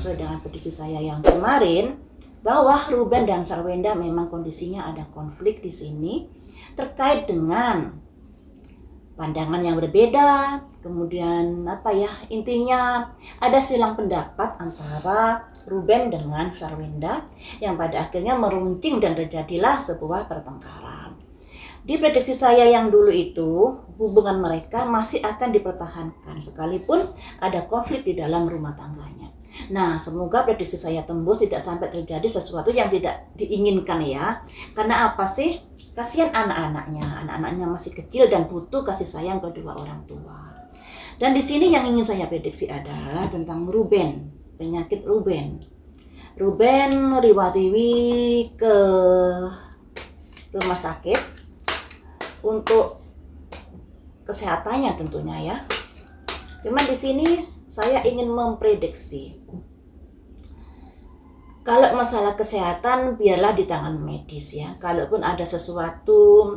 sesuai dengan prediksi saya yang kemarin, bahwa Ruben dan Sarwenda memang kondisinya ada konflik di sini terkait dengan pandangan yang berbeda, kemudian intinya ada silang pendapat antara Ruben dengan Sarwenda yang pada akhirnya meruncing dan terjadilah sebuah pertengkaran. Di prediksi saya yang dulu itu, hubungan mereka masih akan dipertahankan sekalipun ada konflik di dalam rumah tangganya. Nah, semoga prediksi saya tembus, tidak sampai terjadi sesuatu yang tidak diinginkan ya. Karena apa sih? Kasihan anak-anaknya masih kecil dan butuh kasih sayang kedua orang tua. Dan di sini yang ingin saya prediksi adalah tentang Ruben, penyakit Ruben. Ruben riwayat-riwi ke rumah sakit untuk kesehatannya tentunya ya. Cuma di sini saya ingin memprediksi kalau masalah kesehatan biarlah di tangan medis ya. Kalaupun ada sesuatu,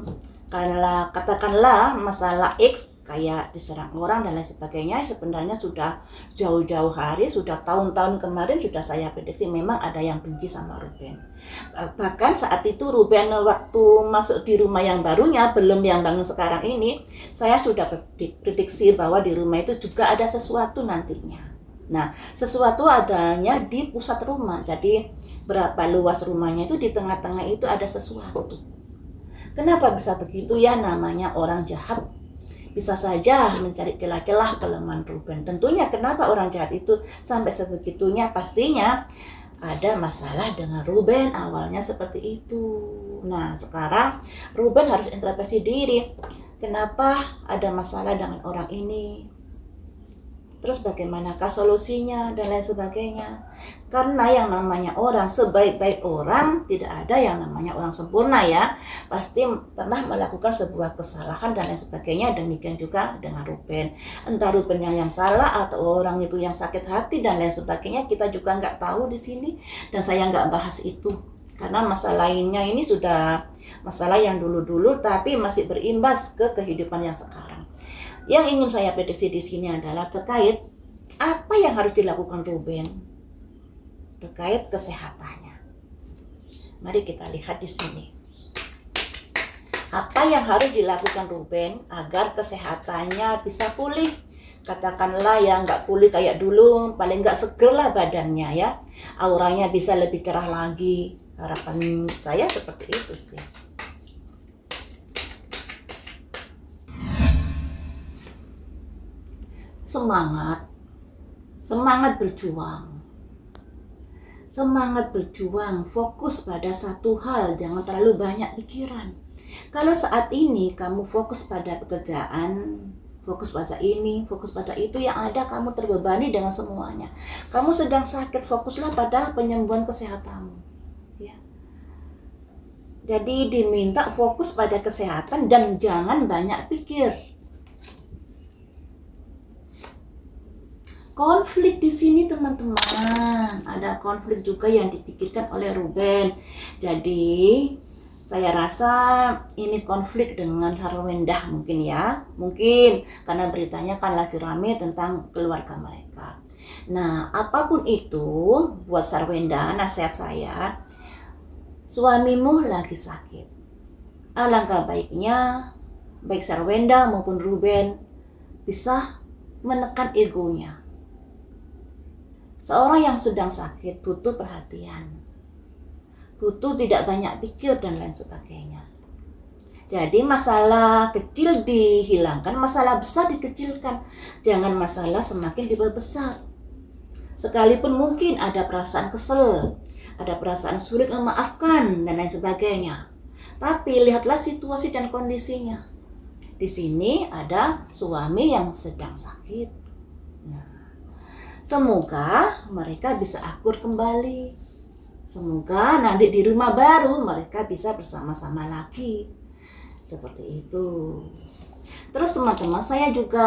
katakanlah masalah X kayak diserang orang dan lain sebagainya, sebenarnya sudah jauh-jauh hari, sudah tahun-tahun kemarin sudah saya prediksi memang ada yang benci sama Ruben. Bahkan saat itu Ruben waktu masuk di rumah yang barunya, belum yang bangun sekarang ini, saya sudah prediksi bahwa di rumah itu juga ada sesuatu nantinya. Nah, sesuatu adanya di pusat rumah. Jadi berapa luas rumahnya itu di tengah-tengah itu ada sesuatu. Kenapa bisa begitu ya? Namanya orang jahat bisa saja mencari celah-celah kelemahan Ruben. Tentunya kenapa orang jahat itu sampai sebegitunya? Pastinya ada masalah dengan Ruben awalnya seperti itu. Nah, sekarang Ruben harus introspeksi diri. Kenapa ada masalah dengan orang ini? Terus bagaimanakah solusinya dan lain sebagainya. Karena yang namanya orang, sebaik-baik orang, tidak ada yang namanya orang sempurna ya. Pasti pernah melakukan sebuah kesalahan dan lain sebagainya. Demikian juga dengan Ruben. Entah Rubennya yang salah atau orang itu yang sakit hati dan lain sebagainya, kita juga nggak tahu di sini. Dan saya nggak bahas itu. Karena masalah lainnya ini sudah masalah yang dulu-dulu tapi masih berimbas ke kehidupan yang sekarang. Yang ingin saya prediksi di sini adalah terkait apa yang harus dilakukan Ruben terkait kesehatannya. Mari kita lihat di sini. Apa yang harus dilakukan Ruben agar kesehatannya bisa pulih? Katakanlah ya nggak pulih kayak dulu, paling nggak seger lah badannya ya. Auranya bisa lebih cerah lagi. Harapan saya seperti itu sih. Semangat berjuang, fokus pada satu hal, jangan terlalu banyak pikiran. Kalau saat ini kamu fokus pada pekerjaan, fokus pada ini, fokus pada itu, yang ada kamu terbebani dengan semuanya. Kamu sedang sakit, fokuslah pada penyembuhan kesehatanmu. Ya. Jadi diminta fokus pada kesehatan dan jangan banyak pikir. Konflik di sini teman-teman, ada konflik juga yang dipikirkan oleh Ruben. Jadi saya rasa ini konflik dengan Sarwenda mungkin ya, mungkin karena beritanya kan lagi rame tentang keluarga mereka. Nah, apapun itu buat Sarwenda, nasihat saya, suamimu lagi sakit. Alangkah baiknya baik Sarwenda maupun Ruben bisa menekan egonya. Seorang yang sedang sakit butuh perhatian, butuh tidak banyak pikir dan lain sebagainya. Jadi masalah kecil dihilangkan, masalah besar dikecilkan. Jangan masalah semakin diperbesar. Sekalipun mungkin ada perasaan kesel, ada perasaan sulit memaafkan dan lain sebagainya. Tapi lihatlah situasi dan kondisinya. Di sini ada suami yang sedang sakit. Semoga mereka bisa akur kembali. Semoga nanti di rumah baru mereka bisa bersama-sama lagi. Seperti itu. Terus teman-teman, saya juga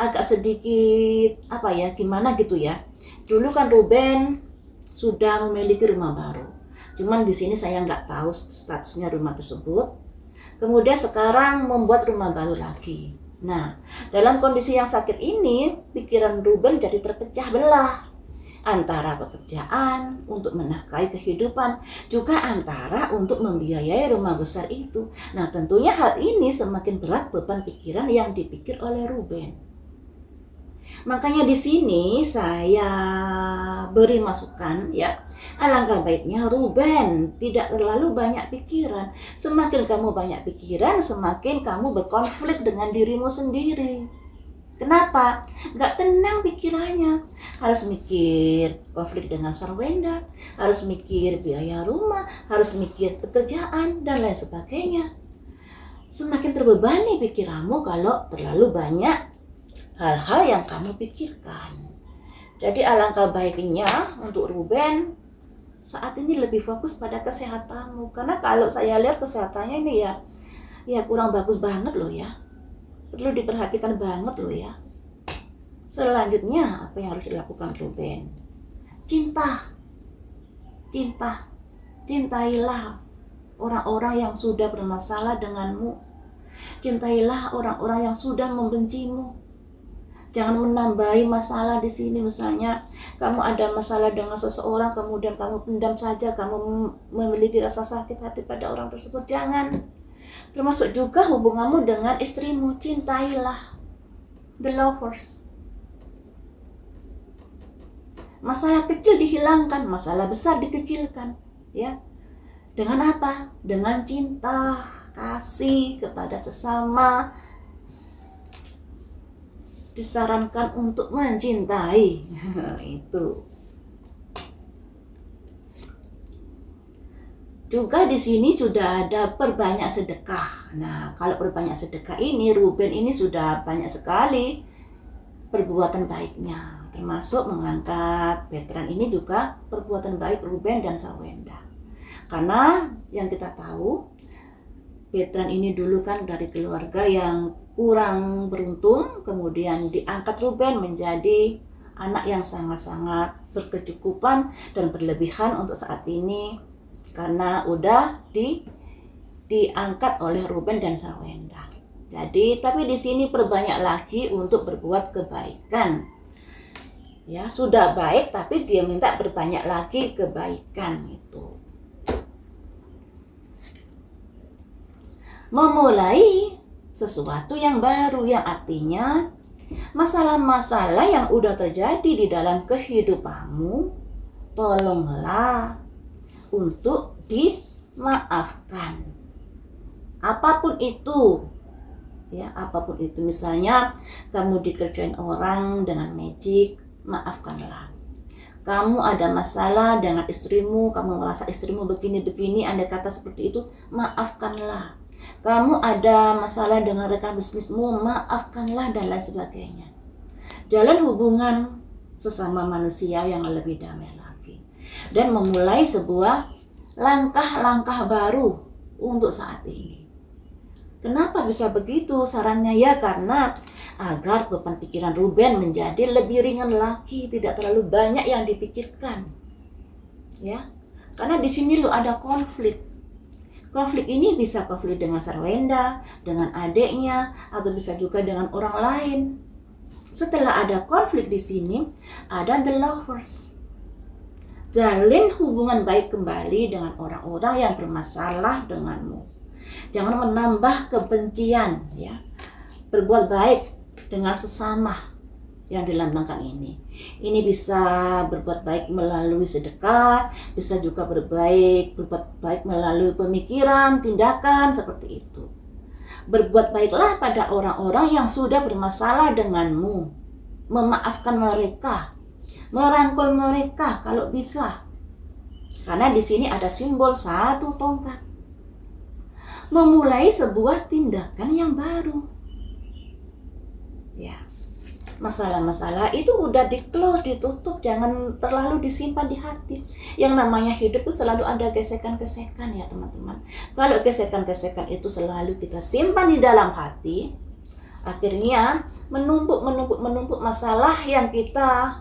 agak sedikit gimana gitu ya. Dulu kan Ruben sudah memiliki rumah baru. Cuman di sini saya nggak tahu statusnya rumah tersebut. Kemudian sekarang membuat rumah baru lagi. Nah, dalam kondisi yang sakit ini, pikiran Ruben jadi terpecah belah. antara pekerjaan, untuk menafkahi kehidupan, juga antara untuk membiayai rumah besar itu. Nah, tentunya hal ini semakin berat beban pikiran yang dipikir oleh Ruben. Makanya di sini saya beri masukan ya, alangkah baiknya Ruben tidak terlalu banyak pikiran. Semakin kamu banyak pikiran, semakin kamu berkonflik dengan dirimu sendiri. Kenapa? Nggak tenang pikirannya. Harus mikir konflik dengan Sarwenda, harus mikir biaya rumah, harus mikir pekerjaan, dan lain sebagainya. Semakin terbebani pikiranmu kalau terlalu banyak hal-hal yang kamu pikirkan. Jadi alangkah baiknya untuk Ruben saat ini lebih fokus pada kesehatanmu. Karena kalau saya lihat kesehatannya ini ya kurang bagus banget loh ya. Perlu diperhatikan banget loh ya. Selanjutnya apa yang harus dilakukan Ruben? Cintailah orang-orang yang sudah bermasalah denganmu. Cintailah orang-orang yang sudah membencimu. Jangan menambahi masalah di sini. Misalnya kamu ada masalah dengan seseorang, kemudian kamu pendam saja, kamu memiliki rasa sakit hati pada orang tersebut. Jangan. Termasuk juga hubunganmu dengan istrimu. Cintailah the lovers. Masalah kecil dihilangkan, masalah besar dikecilkan, ya. Dengan apa? Dengan cinta, kasih kepada sesama. Disarankan untuk mencintai. Itu. Juga di sini sudah ada perbanyak sedekah. Nah, kalau perbanyak sedekah ini, Ruben ini sudah banyak sekali perbuatan baiknya. Termasuk mengangkat veteran ini juga perbuatan baik Ruben dan Sarwenda. Karena yang kita tahu, veteran ini dulu kan dari keluarga yang kurang beruntung, kemudian diangkat Ruben menjadi anak yang sangat-sangat berkecukupan dan berlebihan untuk saat ini. Karena udah diangkat oleh Ruben dan Sarwenda. Jadi, tapi di sini perbanyak lagi untuk berbuat kebaikan. Ya, sudah baik tapi dia minta berbanyak lagi kebaikan itu. Memulai sesuatu yang baru, yang artinya masalah-masalah yang udah terjadi di dalam kehidupanmu, tolonglah untuk dimaafkan. Apapun itu, ya, apapun itu. Misalnya kamu dikerjain orang dengan magic, maafkanlah. Kamu ada masalah dengan istrimu, kamu merasa istrimu begini-begini, andai kata seperti itu, maafkanlah. Kamu ada masalah dengan rekan bisnismu, maafkanlah, dan lain sebagainya. Jalan hubungan sesama manusia yang lebih damai lagi. Dan memulai sebuah langkah-langkah baru untuk saat ini. Kenapa bisa begitu? Sarannya ya karena agar beban pikiran Ruben menjadi lebih ringan lagi, tidak terlalu banyak yang dipikirkan. Ya. Karena di sini lo ada konflik. Konflik ini bisa konflik dengan Sarwenda, dengan adiknya, atau bisa juga dengan orang lain. Setelah ada konflik di sini, ada the lovers. Jalin hubungan baik kembali dengan orang-orang yang bermasalah denganmu. Jangan menambah kebencian, ya. Berbuat baik dengan sesama yang dilambangkan ini. Ini bisa berbuat baik melalui sedekah, bisa juga berbuat baik melalui pemikiran, tindakan seperti itu. Berbuat baiklah pada orang-orang yang sudah bermasalah denganmu. Memaafkan mereka, merangkul mereka kalau bisa. Karena di sini ada simbol satu tongkat. Memulai sebuah tindakan yang baru. Ya. Masalah-masalah itu udah di-close, ditutup, jangan terlalu disimpan di hati. Yang namanya hidup itu selalu ada gesekan-gesekan ya teman-teman. Kalau gesekan-gesekan itu selalu kita simpan di dalam hati, akhirnya menumpuk masalah yang kita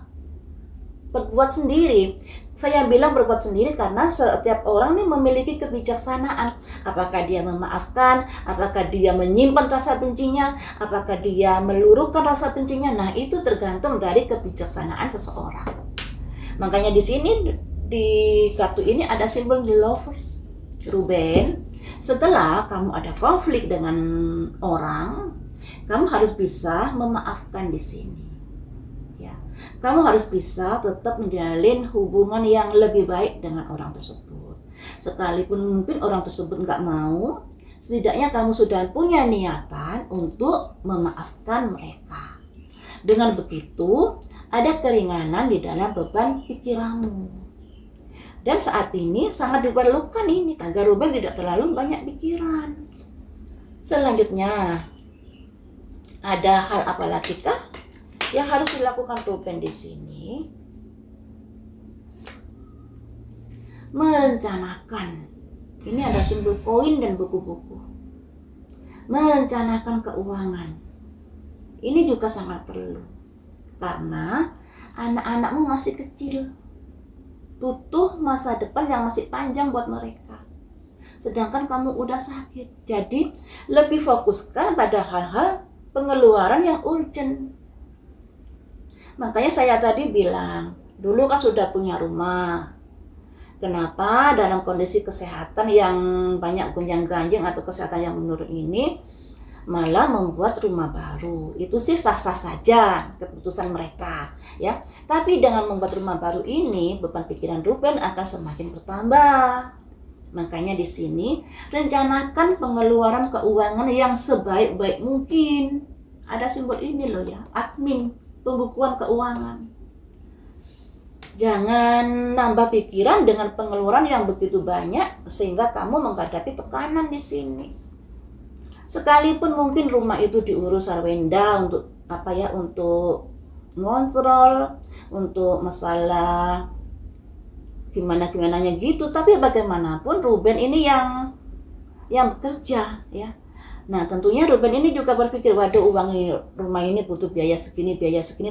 berbuat sendiri. Saya bilang berbuat sendiri karena setiap orang nih memiliki kebijaksanaan. Apakah dia memaafkan, apakah dia menyimpan rasa bencinya, apakah dia meluruhkan rasa bencinya. Nah, itu tergantung dari kebijaksanaan seseorang. Makanya di sini di kartu ini ada simbol the lovers. Ruben, setelah kamu ada konflik dengan orang, kamu harus bisa memaafkan di sini. Ya, kamu harus bisa tetap menjalin hubungan yang lebih baik dengan orang tersebut. Sekalipun mungkin orang tersebut nggak mau, setidaknya kamu sudah punya niatan untuk memaafkan mereka. Dengan begitu, ada keringanan di dalam beban pikiranmu. Dan saat ini sangat diperlukan ini agar Ruben tidak terlalu banyak pikiran. Selanjutnya, ada hal apa lagi kah yang harus dilakukan Ruben di sini? Merencanakan. Ini ada simbol koin dan buku-buku. Merencanakan keuangan. Ini juga sangat perlu. Karena anak-anakmu masih kecil. Butuh masa depan yang masih panjang buat mereka. Sedangkan kamu udah sakit. Jadi lebih fokuskan pada hal-hal pengeluaran yang urgent. Makanya saya tadi bilang, dulu kan sudah punya rumah. Kenapa dalam kondisi kesehatan yang banyak gonjang-ganjing atau kesehatan yang menurun ini malah membuat rumah baru? Itu sih sah-sah saja keputusan mereka, ya. Tapi dengan membuat rumah baru ini, beban pikiran Ruben akan semakin bertambah. Makanya di sini rencanakan pengeluaran keuangan yang sebaik-baik mungkin. Ada simbol ini loh ya, admin, pembukuan keuangan. Jangan nambah pikiran dengan pengeluaran yang begitu banyak sehingga kamu menghadapi tekanan di sini. Sekalipun mungkin rumah itu diurus Arwenda untuk untuk ngontrol, untuk masalah gimana-gimananya gitu, tapi bagaimanapun Ruben ini yang bekerja, ya. Nah, tentunya Ruben ini juga berpikir, waduh, rumah ini butuh biaya segini,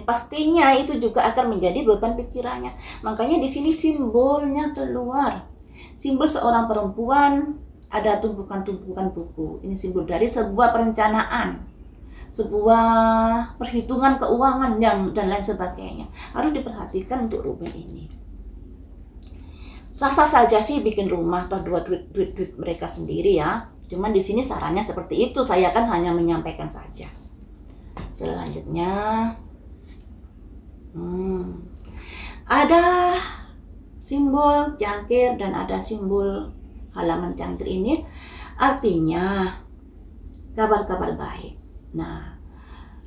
pastinya itu juga akan menjadi beban pikirannya. Makanya di sini simbolnya keluar. Simbol seorang perempuan, ada tumpukan-tumpukan buku. Ini simbol dari sebuah perencanaan, sebuah perhitungan keuangan dan lain sebagainya. Harus diperhatikan untuk Ruben ini. Sah-sah saja sih bikin rumah atau duit mereka sendiri ya. Cuman di sini sarannya seperti itu. Saya kan hanya menyampaikan saja. Selanjutnya, ada simbol cangkir dan ada simbol halaman cangkir ini artinya kabar-kabar baik. Nah,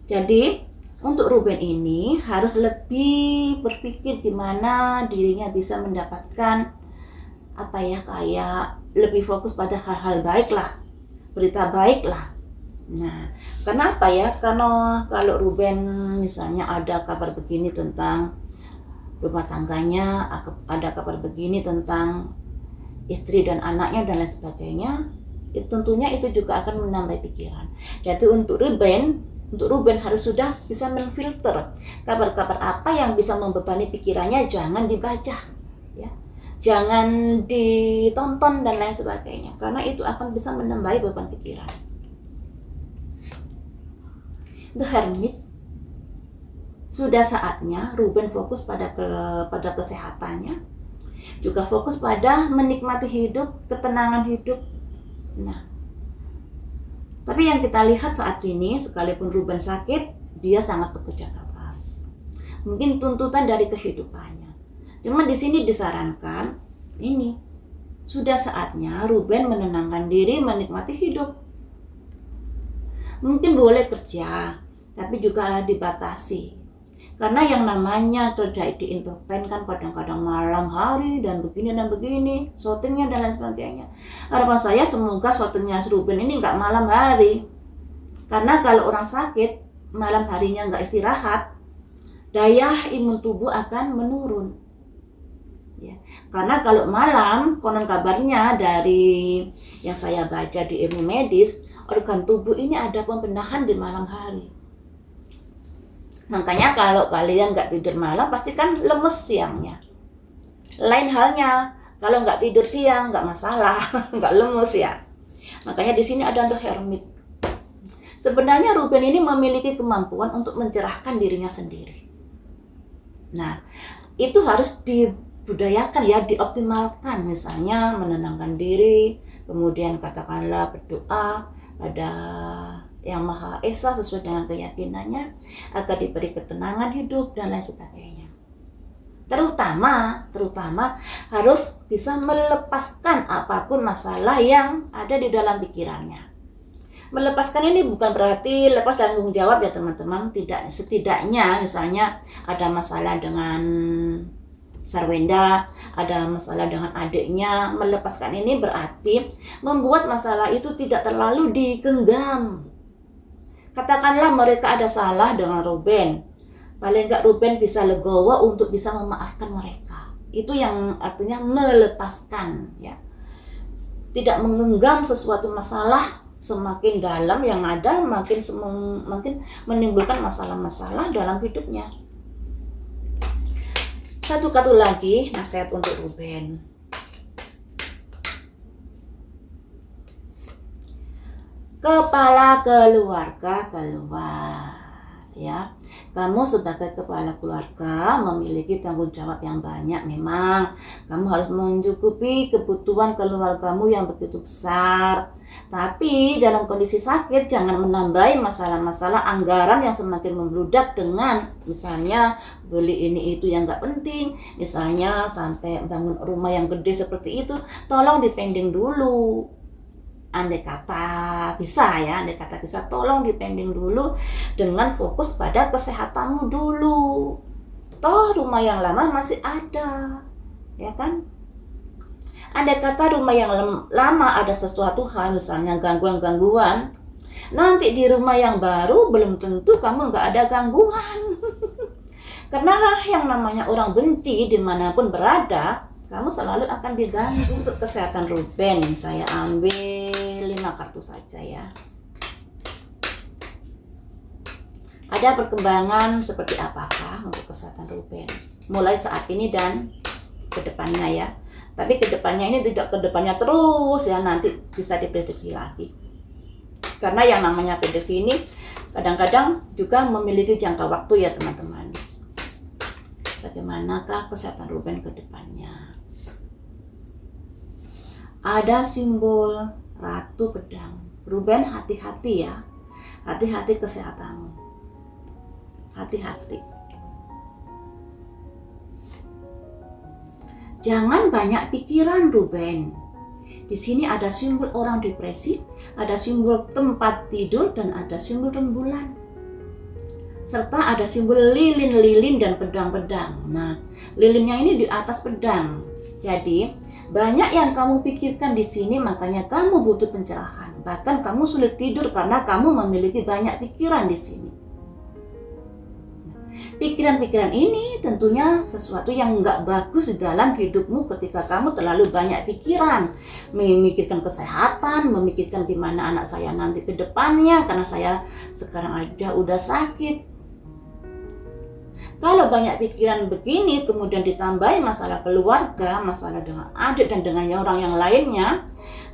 jadi untuk Ruben ini harus lebih berpikir gimana dirinya bisa mendapatkan kayak lebih fokus pada hal-hal baik lah, berita baik lah. Nah, kenapa ya? Karena kalau Ruben misalnya ada kabar begini tentang rumah tangganya, ada kabar begini tentang istri dan anaknya dan lain sebagainya, tentunya itu juga akan menambah pikiran. Jadi untuk Ruben harus sudah bisa memfilter kabar-kabar apa yang bisa membebani pikirannya, jangan dibaca, ya, jangan ditonton dan lain sebagainya, karena itu akan bisa menambah beban pikiran. The Hermit, sudah saatnya Ruben fokus pada kesehatannya, juga fokus pada menikmati hidup, ketenangan hidup. Nah, tapi yang kita lihat saat ini, sekalipun Ruben sakit, dia sangat bekerja keras. Mungkin tuntutan dari kehidupannya. Cuma di sini disarankan, ini sudah saatnya Ruben menenangkan diri, menikmati hidup. Mungkin boleh kerja, tapi juga dibatasi. Karena yang namanya kerja di entertain kan kadang-kadang malam hari dan begini, syutingnya dan lain sebagainya. Harapan saya semoga syutingnya Ruben ini nggak malam hari. Karena kalau orang sakit, malam harinya nggak istirahat, daya imun tubuh akan menurun. Ya. Karena kalau malam, konon kabarnya dari yang saya baca di ilmu medis, organ tubuh ini ada pembenahan di malam hari. Makanya kalau kalian nggak tidur malam, pasti kan lemes siangnya. Lain halnya, kalau nggak tidur siang, nggak masalah, nggak lemes ya. Makanya di sini ada The Hermit. Sebenarnya Ruben ini memiliki kemampuan untuk mencerahkan dirinya sendiri. Nah, itu harus dibudayakan ya, dioptimalkan. Misalnya menenangkan diri, kemudian katakanlah berdoa pada Yang Maha Esa sesuai dengan keyakinannya agar diberi ketenangan hidup dan lain sebagainya. Terutama harus bisa melepaskan apapun masalah yang ada di dalam pikirannya. Melepaskan ini bukan berarti lepas tanggung jawab ya teman-teman, tidak. Setidaknya misalnya ada masalah dengan Sarwenda, ada masalah dengan adiknya, melepaskan ini berarti membuat masalah itu tidak terlalu digenggam. Katakanlah mereka ada salah dengan Ruben, paling enggak Ruben bisa legowo untuk bisa memaafkan mereka. Itu yang artinya melepaskan ya. Tidak menggenggam sesuatu masalah semakin dalam yang ada makin menimbulkan masalah-masalah dalam hidupnya. Satu lagi nasihat untuk Ruben. Kepala keluarga keluar ya. Kamu sebagai kepala keluarga memiliki tanggung jawab yang banyak memang. Kamu harus mencukupi kebutuhan keluargamu yang begitu besar. Tapi dalam kondisi sakit jangan menambahi masalah-masalah anggaran yang semakin membludak dengan misalnya beli ini itu yang gak penting. Misalnya sampai bangun rumah yang gede seperti itu, tolong dipending dulu. Andai kata bisa, tolong dipending dulu dengan fokus pada kesehatanmu dulu. Toh rumah yang lama masih ada, ya kan? Andai kata rumah yang lama ada sesuatu hal, misalnya gangguan-gangguan, nanti di rumah yang baru belum tentu kamu nggak ada gangguan. Karena yang namanya orang benci dimanapun berada, kamu selalu akan diganggu. Untuk kesehatan Ruben, saya ambil 5 kartu saja ya. Ada perkembangan seperti apakah untuk kesehatan Ruben mulai saat ini dan kedepannya ya. Tapi kedepannya ini tidak kedepannya terus ya, nanti bisa diprediksi lagi. Karena yang namanya prediksi ini kadang-kadang juga memiliki jangka waktu ya teman-teman. Bagaimanakah kesehatan Ruben kedepannya? Ada simbol Ratu Pedang. Ruben, hati-hati ya. Hati-hati kesehatanmu. Hati-hati. Jangan banyak pikiran, Ruben. Di sini ada simbol orang depresi, ada simbol tempat tidur, dan ada simbol rembulan. Serta ada simbol lilin-lilin dan pedang-pedang. Nah, lilinnya ini di atas pedang. Jadi, banyak yang kamu pikirkan di sini, makanya kamu butuh pencerahan. Bahkan kamu sulit tidur karena kamu memiliki banyak pikiran di sini. Pikiran-pikiran ini tentunya sesuatu yang nggak bagus di dalam hidupmu ketika kamu terlalu banyak pikiran. Memikirkan kesehatan, memikirkan gimana anak saya nanti ke depannya, karena saya sekarang aja udah sakit. Kalau banyak pikiran begini, kemudian ditambahi masalah keluarga, masalah dengan adik dan dengan orang yang lainnya,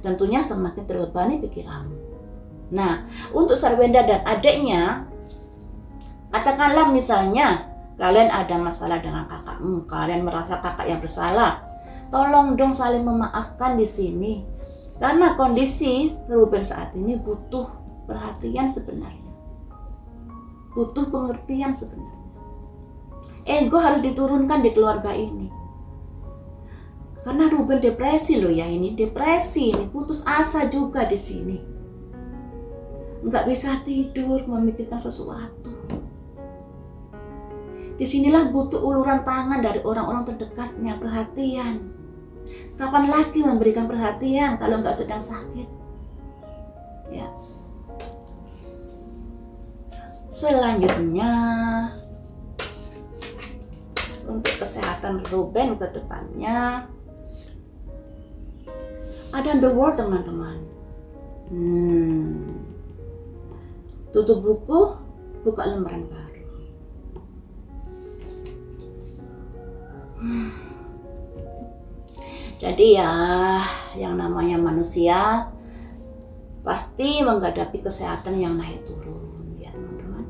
tentunya semakin terbebani pikiranmu. Nah, untuk Sarwenda dan adiknya, katakanlah misalnya kalian ada masalah dengan kakakmu, kalian merasa kakak yang bersalah, tolong dong saling memaafkan di sini. Karena kondisi Ruben saat ini butuh perhatian sebenarnya, butuh pengertian sebenarnya. Ego harus diturunkan di keluarga ini. Karena Ruben depresi loh ya, ini depresi, ini putus asa juga di sini. Nggak bisa tidur, memikirkan sesuatu. Disinilah butuh uluran tangan dari orang-orang terdekatnya, perhatian. Kapan lagi memberikan perhatian kalau nggak sedang sakit? Ya. Selanjutnya, untuk kesehatan Ruben ke depannya, ada The World teman-teman. Tutup buku, buka lembaran baru. Jadi ya, yang namanya manusia pasti menghadapi kesehatan yang naik turun ya teman-teman.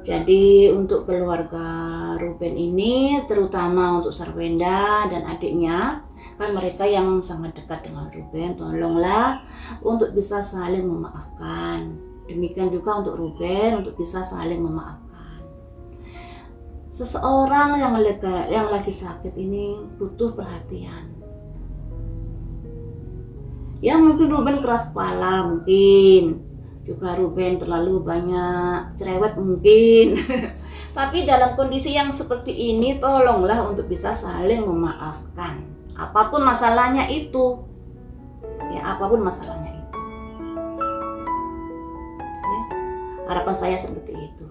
Jadi untuk keluarga Ruben ini, terutama untuk Sarwenda dan adiknya, kan mereka yang sangat dekat dengan Ruben, tolonglah untuk bisa saling memaafkan. Demikian juga untuk Ruben, untuk bisa saling memaafkan. Seseorang yang lagi sakit ini butuh perhatian. Ya mungkin Ruben keras kepala, mungkin juga Ruben terlalu banyak cerewet mungkin. Tapi dalam kondisi yang seperti ini, tolonglah untuk bisa saling memaafkan. Apapun masalahnya itu. Ya, apapun masalahnya itu. Ya, harapan saya seperti itu.